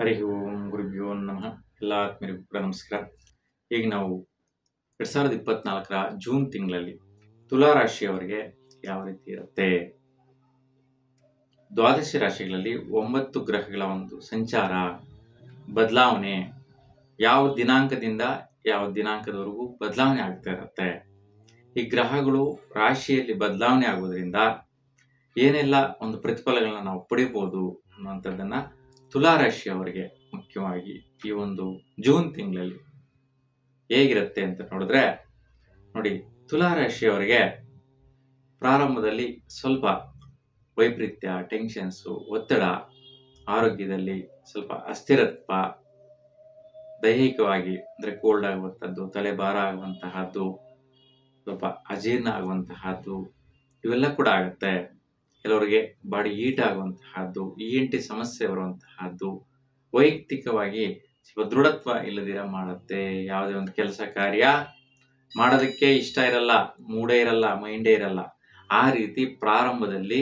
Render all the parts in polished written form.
ಹರಿ ಓಂ ಗುರುಭ್ಯೋ ನಮಃ. ಎಲ್ಲ ಆತ್ಮೀಯರಿಗೂ ಕೂಡ ನಮಸ್ಕಾರ. ಈಗ ನಾವು 2024ರ ಜೂನ್ ತಿಂಗಳಲ್ಲಿ ತುಲಾ ರಾಶಿಯವರಿಗೆ ಯಾವ ರೀತಿ ಇರುತ್ತೆ, ದ್ವಾದಶ ರಾಶಿಗಳಲ್ಲಿ 9 ಗ್ರಹಗಳ ಒಂದು ಸಂಚಾರ ಬದಲಾವಣೆ ಯಾವ ದಿನಾಂಕದಿಂದ ಯಾವ ದಿನಾಂಕದವರೆಗೂ ಬದಲಾವಣೆ ಆಗ್ತಾ ಇರುತ್ತೆ, ಈ ಗ್ರಹಗಳು ರಾಶಿಯಲ್ಲಿ ಬದಲಾವಣೆ ಆಗೋದ್ರಿಂದ ಏನೆಲ್ಲ ಒಂದು ಪ್ರತಿಫಲಗಳನ್ನ ನಾವು ಪಡಿಬೋದು ಅನ್ನುವಂಥದ್ದನ್ನ ತುಲಾ ರಾಶಿಯವರಿಗೆ ಮುಖ್ಯವಾಗಿ ಈ ಒಂದು ಜೂನ್ ತಿಂಗಳಲ್ಲಿ ಹೇಗಿರುತ್ತೆ ಅಂತ ನೋಡಿದ್ರೆ, ನೋಡಿ, ತುಲಾ ರಾಶಿಯವರಿಗೆ ಪ್ರಾರಂಭದಲ್ಲಿ ಸ್ವಲ್ಪ ವೈಪರೀತ್ಯ, ಟೆನ್ಷನ್ಸು, ಒತ್ತಡ, ಆರೋಗ್ಯದಲ್ಲಿ ಸ್ವಲ್ಪ ಅಸ್ಥಿರತ್ವ, ದೈಹಿಕವಾಗಿ ಅಂದರೆ ಕೋಲ್ಡ್ ಆಗುವಂಥದ್ದು, ತಲೆ ಭಾರ ಆಗುವಂತಹದ್ದು, ಸ್ವಲ್ಪ ಅಜೀರ್ಣ ಆಗುವಂತಹದ್ದು ಇವೆಲ್ಲ ಕೂಡ ಆಗುತ್ತೆ. ಕೆಲವರಿಗೆ ಬಾಡಿ ಹೀಟ್ ಆಗುವಂತಹದ್ದು, ENT ಸಮಸ್ಯೆ ಬರುವಂತಹದ್ದು, ವೈಯಕ್ತಿಕವಾಗಿ ಸ್ವಲ್ಪ ದೃಢತ್ವ ಇಲ್ಲದಿರ ಮಾಡುತ್ತೆ. ಯಾವುದೇ ಒಂದು ಕೆಲಸ ಕಾರ್ಯ ಮಾಡೋದಕ್ಕೆ ಇಷ್ಟ ಇರಲ್ಲ, ಮೂಡೇ ಇರಲ್ಲ, ಮೈಂಡೇ ಇರಲ್ಲ. ಆ ರೀತಿ ಪ್ರಾರಂಭದಲ್ಲಿ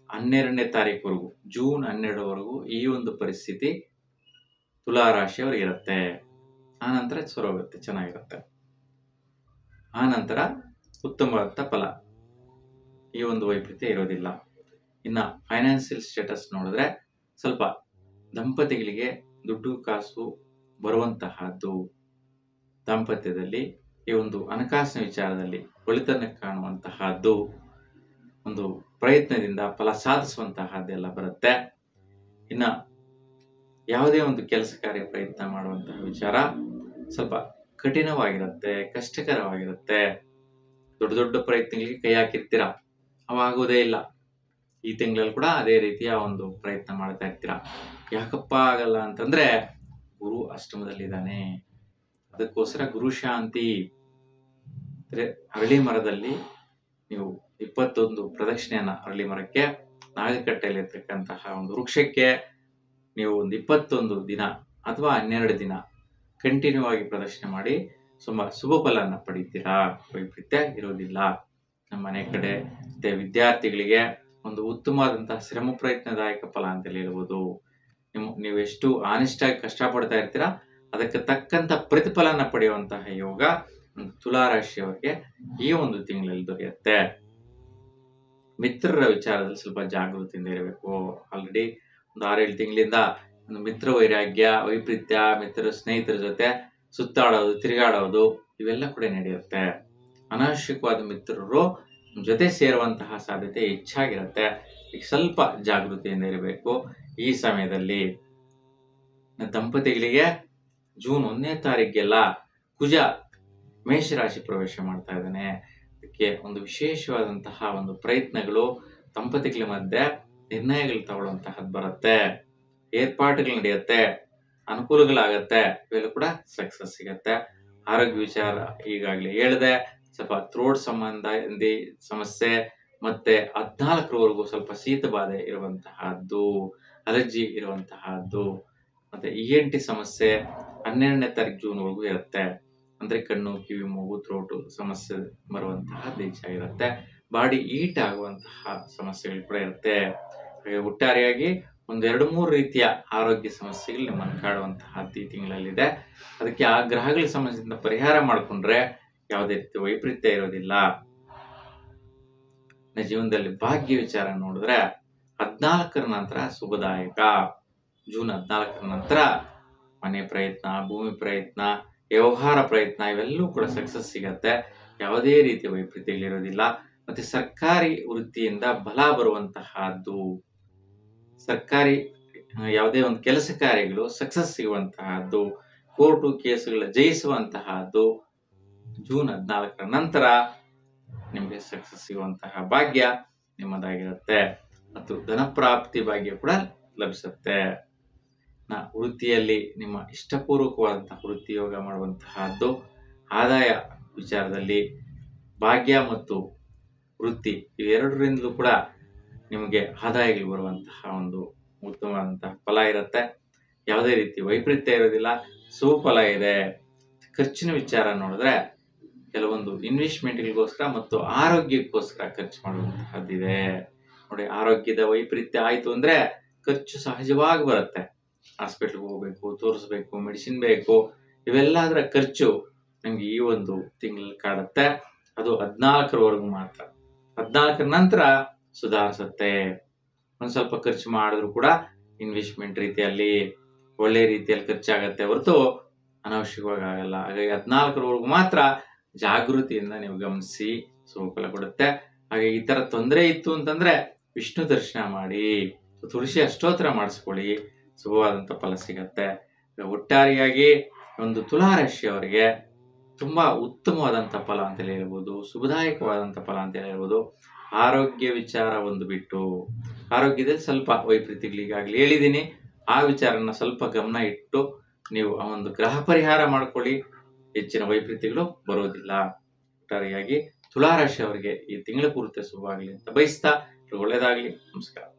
12ನೇ ತಾರೀಕುವರೆಗೂ, ಜೂನ್ 12ವರೆಗೂ ಈ ಒಂದು ಪರಿಸ್ಥಿತಿ ತುಲಾ ರಾಶಿಯವರಿಗೆ ಇರುತ್ತೆ. ಆ ನಂತರ ಸರೋಗುತ್ತೆ, ಚೆನ್ನಾಗಿರುತ್ತೆ. ಆ ನಂತರ ಉತ್ತಮವಾದ ಫಲ, ಈ ಒಂದು ವೈಪರೀತ್ಯ ಇರೋದಿಲ್ಲ. ಇನ್ನು ಫೈನಾನ್ಷಿಯಲ್ ಸ್ಟೇಟಸ್ ನೋಡಿದ್ರೆ ಸ್ವಲ್ಪ ದಂಪತಿಗಳಿಗೆ ದುಡ್ಡು ಕಾಸು ಬರುವಂತಹದ್ದು, ದಾಂಪತ್ಯದಲ್ಲಿ ಈ ಒಂದು ಹಣಕಾಸಿನ ವಿಚಾರದಲ್ಲಿ ಒಳಿತನ್ನು ಕಾಣುವಂತಹದ್ದು, ಒಂದು ಪ್ರಯತ್ನದಿಂದ ಫಲ ಸಾಧಿಸುವಂತಹದ್ದೆಲ್ಲ ಬರುತ್ತೆ. ಇನ್ನು ಯಾವುದೇ ಒಂದು ಕೆಲಸ ಕಾರ್ಯ ಪ್ರಯತ್ನ ಮಾಡುವಂತಹ ವಿಚಾರ ಸ್ವಲ್ಪ ಕಠಿಣವಾಗಿರುತ್ತೆ, ಕಷ್ಟಕರವಾಗಿರುತ್ತೆ. ದೊಡ್ಡ ದೊಡ್ಡ ಪ್ರಯತ್ನಗಳಿಗೆ ಕೈ ಹಾಕಿರ್ತೀರ, ಅವಾಗೋದೇ ಇಲ್ಲ. ಈ ತಿಂಗಳಲ್ಲಿ ಕೂಡ ಅದೇ ರೀತಿಯ ಒಂದು ಪ್ರಯತ್ನ ಮಾಡ್ತಾ ಇರ್ತೀರ. ಯಾಕಪ್ಪ ಆಗಲ್ಲ ಅಂತಂದ್ರೆ, ಗುರು ಅಷ್ಟಮದಲ್ಲಿದ್ದಾನೆ. ಅದಕ್ಕೋಸ್ಕರ ಗುರು ಶಾಂತಿ ಅಂದ್ರೆ ಅರಳಿ ಮರದಲ್ಲಿ ನೀವು 21 ಪ್ರದಕ್ಷಿಣೆಯನ್ನ, ಅರಳಿ ಮರಕ್ಕೆ ನಾಗಕಟ್ಟೆಯಲ್ಲಿರ್ತಕ್ಕಂತಹ ಒಂದು ವೃಕ್ಷಕ್ಕೆ ನೀವು ಒಂದು 21 ದಿನ ಅಥವಾ 12 ದಿನ ಕಂಟಿನ್ಯೂ ಆಗಿ ಪ್ರದಕ್ಷಿಣೆ ಮಾಡಿ ಶುಭ ಫಲನ ಪಡಿತೀರಾ. ವೈಪರೀತ್ಯ ಇರೋದಿಲ್ಲ. ನಮ್ಮ ಮನೆ ಕಡೆ ಮತ್ತೆ ವಿದ್ಯಾರ್ಥಿಗಳಿಗೆ ಒಂದು ಉತ್ತಮವಾದಂತಹ ಶ್ರಮ ಪ್ರಯತ್ನದಾಯಕ ಫಲ ಅಂತ ಹೇಳ್ಬೋದು. ನೀವು ಎಷ್ಟು ಆನೆಸ್ಟ್ ಆಗಿ ಕಷ್ಟಪಡ್ತಾ ಇರ್ತೀರಾ, ಅದಕ್ಕೆ ತಕ್ಕಂತ ಪ್ರತಿಫಲನ ಪಡೆಯುವಂತಹ ಯೋಗ ತುಲಾ ರಾಶಿಯವರಿಗೆ ಈ ಒಂದು ತಿಂಗಳಲ್ಲಿ ದೊರೆಯುತ್ತೆ. ಮಿತ್ರರ ವಿಚಾರದಲ್ಲಿ ಸ್ವಲ್ಪ ಜಾಗೃತಿಯಿಂದ ಇರಬೇಕು. ಆಲ್ರೆಡಿ ಒಂದು 6-7 ತಿಂಗಳಿಂದ ಒಂದು ಮಿತ್ರ ವೈರಾಗ್ಯ, ವೈಪರೀತ್ಯ, ಸ್ನೇಹಿತರ ಜೊತೆ ಸುತ್ತಾಡೋದು, ತಿರುಗಾಡೋದು ಇವೆಲ್ಲ ಕೂಡ ನಡೆಯುತ್ತೆ. ಅನಾವಶ್ಯಕವಾದ ಮಿತ್ರರು ಜೊತೆ ಸೇರುವಂತಹ ಸಾಧ್ಯತೆ ಹೆಚ್ಚಾಗಿರುತ್ತೆ. ಈಗ ಸ್ವಲ್ಪ ಜಾಗೃತಿಯಿಂದ ಇರಬೇಕು ಈ ಸಮಯದಲ್ಲಿ. ದಂಪತಿಗಳಿಗೆ ಜೂನ್ 1ನೇ ತಾರೀಕಿಗೆಲ್ಲ ಕುಜ ಮೇಷರಾಶಿ ಪ್ರವೇಶ ಮಾಡ್ತಾ ಇದ್ದಾನೆ. ಅದಕ್ಕೆ ಒಂದು ವಿಶೇಷವಾದಂತಹ ಒಂದು ಪ್ರಯತ್ನಗಳು, ದಂಪತಿಗಳ ಮಧ್ಯೆ ನಿರ್ಣಯಗಳು ತಗೊಳ್ಳುವಂತಹದ್ದು ಬರುತ್ತೆ, ಏರ್ಪಾಟುಗಳು ನಡೆಯುತ್ತೆ, ಅನುಕೂಲಗಳಾಗತ್ತೆ. ಇವೆಲ್ಲ ಕೂಡ ಸಕ್ಸಸ್ ಸಿಗತ್ತೆ. ಆರೋಗ್ಯ ವಿಚಾರ ಈಗಾಗಲೇ ಹೇಳಿದೆ, ಸ್ವಲ್ಪ ಥ್ರೋಟ್ ಸಂಬಂಧಿ ಸಮಸ್ಯೆ, ಮತ್ತೆ 14ರವರೆಗೂ ಸ್ವಲ್ಪ ಶೀತ ಬಾಧೆ ಇರುವಂತಹದ್ದು, ಅಲರ್ಜಿ ಇರುವಂತಹದ್ದು, ಮತ್ತೆ ENT ಸಮಸ್ಯೆ 12ನೇ ತಾರೀಕು ಜೂನ್ವರೆಗೂ ಇರುತ್ತೆ. ಅಂದ್ರೆ ಕಣ್ಣು, ಕಿವಿ, ಮೂಗು, ಥ್ರೋಟು ಸಮಸ್ಯೆ ಬರುವಂತಹದ್ದು ಹೆಚ್ಚಾಗಿರುತ್ತೆ. ಬಾಡಿ ಹೀಟ್ ಆಗುವಂತಹ ಸಮಸ್ಯೆಗಳು ಕೂಡ ಇರುತ್ತೆ. ಹಾಗೆ ಒಟ್ಟಾರೆಯಾಗಿ ಒಂದು 2-3 ರೀತಿಯ ಆರೋಗ್ಯ ಸಮಸ್ಯೆಗಳು ನಿಮ್ಮನ್ನು ಕಾಡುವಂತಹದ್ದು ಈ ತಿಂಗಳಲ್ಲಿದೆ. ಅದಕ್ಕೆ ಆ ಗ್ರಹಗಳಿಗೆ ಸಂಬಂಧಿಸಿದ ಪರಿಹಾರ ಮಾಡಿಕೊಂಡ್ರೆ ಯಾವುದೇ ರೀತಿ ವೈಪರೀತ್ಯ ಇರೋದಿಲ್ಲ. ಜೀವನದಲ್ಲಿ ಭಾಗ್ಯ ವಿಚಾರ ನೋಡಿದ್ರೆ 14ರ ನಂತರ ಶುಭದಾಯಕ. ಜೂನ್ 14ರ ನಂತರ ಮನೆ ಪ್ರಯತ್ನ, ಭೂಮಿ ಪ್ರಯತ್ನ, ವ್ಯವಹಾರ ಪ್ರಯತ್ನ ಇವೆಲ್ಲವೂ ಕೂಡ ಸಕ್ಸಸ್ ಸಿಗತ್ತೆ. ಯಾವುದೇ ರೀತಿಯ ವೈಪರೀತ್ಯಗಳಿರೋದಿಲ್ಲ. ಮತ್ತೆ ಸರ್ಕಾರಿ ವೃತ್ತಿಯಿಂದ ಬಲ ಬರುವಂತಹದ್ದು, ಸರ್ಕಾರಿ ಯಾವುದೇ ಒಂದು ಕೆಲಸ ಕಾರ್ಯಗಳು ಸಕ್ಸಸ್ ಸಿಗುವಂತಹದ್ದು, ಕೋರ್ಟು ಕೇಸುಗಳ ಜಯಿಸುವಂತಹದ್ದು ಜೂನ್ 14ರ ನಂತರ ನಿಮಗೆ ಸಕ್ಸಸ್ ಸಿಗುವಂತಹ ಭಾಗ್ಯ ನಿಮ್ಮದಾಗಿರುತ್ತೆ. ಮತ್ತು ಧನಪ್ರಾಪ್ತಿ ಭಾಗ್ಯ ಕೂಡ ಲಭಿಸುತ್ತೆ. ವೃತ್ತಿಯಲ್ಲಿ ನಿಮ್ಮ ಇಷ್ಟಪೂರ್ವಕವಾದಂತಹ ವೃತ್ತಿ ಯೋಗ ಮಾಡುವಂತಹದ್ದು, ಆದಾಯ ವಿಚಾರದಲ್ಲಿ ಭಾಗ್ಯ ಮತ್ತು ವೃತ್ತಿ ಇವೆರಡರಿಂದಲೂ ಕೂಡ ನಿಮಗೆ ಆದಾಯಗಳು ಬರುವಂತಹ ಒಂದು ಉತ್ತಮವಾದಂತಹ ಫಲ ಇರುತ್ತೆ. ಯಾವುದೇ ರೀತಿ ವೈಪರೀತ್ಯ ಇರೋದಿಲ್ಲ, ಸುಫಲ ಇದೆ. ಖರ್ಚಿನ ವಿಚಾರ ನೋಡಿದ್ರೆ ಕೆಲವೊಂದು ಇನ್ವೆಸ್ಟ್ಮೆಂಟ್ಗಳಿಗೋಸ್ಕರ ಮತ್ತು ಆರೋಗ್ಯಕ್ಕೋಸ್ಕರ ಖರ್ಚು ಮಾಡುವಂತಹದ್ದಿದೆ. ನೋಡಿ, ಆರೋಗ್ಯದ ವೈಪರೀತ್ಯ ಆಯ್ತು ಅಂದ್ರೆ ಖರ್ಚು ಸಹಜವಾಗಿ ಬರುತ್ತೆ. ಹಾಸ್ಪಿಟ್ಲ್ಗೆ ಹೋಗ್ಬೇಕು, ತೋರಿಸ್ಬೇಕು, ಮೆಡಿಸಿನ್ ಬೇಕು, ಇವೆಲ್ಲದರ ಖರ್ಚು ನಿಮ್ಗೆ ಈ ಒಂದು ತಿಂಗಳಲ್ಲಿ ಕಾಡುತ್ತೆ. ಅದು 14ರವರೆಗೂ ಮಾತ್ರ. 14ರ ನಂತರ ಸುಧಾರಿಸುತ್ತೆ. ಒಂದ್ ಸ್ವಲ್ಪ ಖರ್ಚು ಮಾಡಿದ್ರು ಕೂಡ ಇನ್ವೆಸ್ಟ್ಮೆಂಟ್ ರೀತಿಯಲ್ಲಿ ಒಳ್ಳೆ ರೀತಿಯಲ್ಲಿ ಖರ್ಚಾಗತ್ತೆ ಹೊರತು ಅನಾವಶ್ಯಕವಾಗಿ ಆಗಲ್ಲ. ಹಾಗಾಗಿ 14ರವರೆಗೂ ಮಾತ್ರ ಜಾಗೃತಿಯಿಂದ ನೀವು ಗಮನಿಸಿ, ಫಲ ಕೊಡುತ್ತೆ. ಹಾಗೆ ಈ ತರ ತೊಂದರೆ ಇತ್ತು ಅಂತಂದ್ರೆ ವಿಷ್ಣು ದರ್ಶನ ಮಾಡಿ, ತುಳಸಿ ಅಷ್ಟೋತ್ತರ ಮಾಡಿಸ್ಕೊಳ್ಳಿ, ಶುಭವಾದಂತ ಫಲ ಸಿಗತ್ತೆ. ಒಟ್ಟಾರೆಯಾಗಿ ಒಂದು ತುಲಾ ರಾಶಿಯವರಿಗೆ ತುಂಬಾ ಉತ್ತಮವಾದಂತ ಫಲ ಅಂತ ಹೇಳ್ಬೋದು, ಶುಭದಾಯಕವಾದಂತ ಫಲ ಅಂತ ಹೇಳ್ಬೋದು. ಆರೋಗ್ಯ ವಿಚಾರ ಒಂದು ಬಿಟ್ಟು, ಆರೋಗ್ಯದಲ್ಲಿ ಸ್ವಲ್ಪ ವೈಪರೀತ್ಯಗಳಿಗಾಗಲಿ ಹೇಳಿದ್ದೀನಿ, ಆ ವಿಚಾರನ ಸ್ವಲ್ಪ ಗಮನ ಇಟ್ಟು ನೀವು ಆ ಒಂದು ಗ್ರಹ ಪರಿಹಾರ ಮಾಡ್ಕೊಳ್ಳಿ, ಹೆಚ್ಚಿನ ವೈಪರೀತ್ಯಗಳು ಬರೋದಿಲ್ಲ. ಒಟ್ಟಾರೆಯಾಗಿ ತುಲಾ ರಾಶಿಯವರಿಗೆ ಈ ತಿಂಗಳ ಪೂರ್ತಿ ಶುಭವಾಗಲಿ ಅಂತ ಬಯಸ್ತಾ ಒಳ್ಳೆಯದಾಗಲಿ. ನಮಸ್ಕಾರ.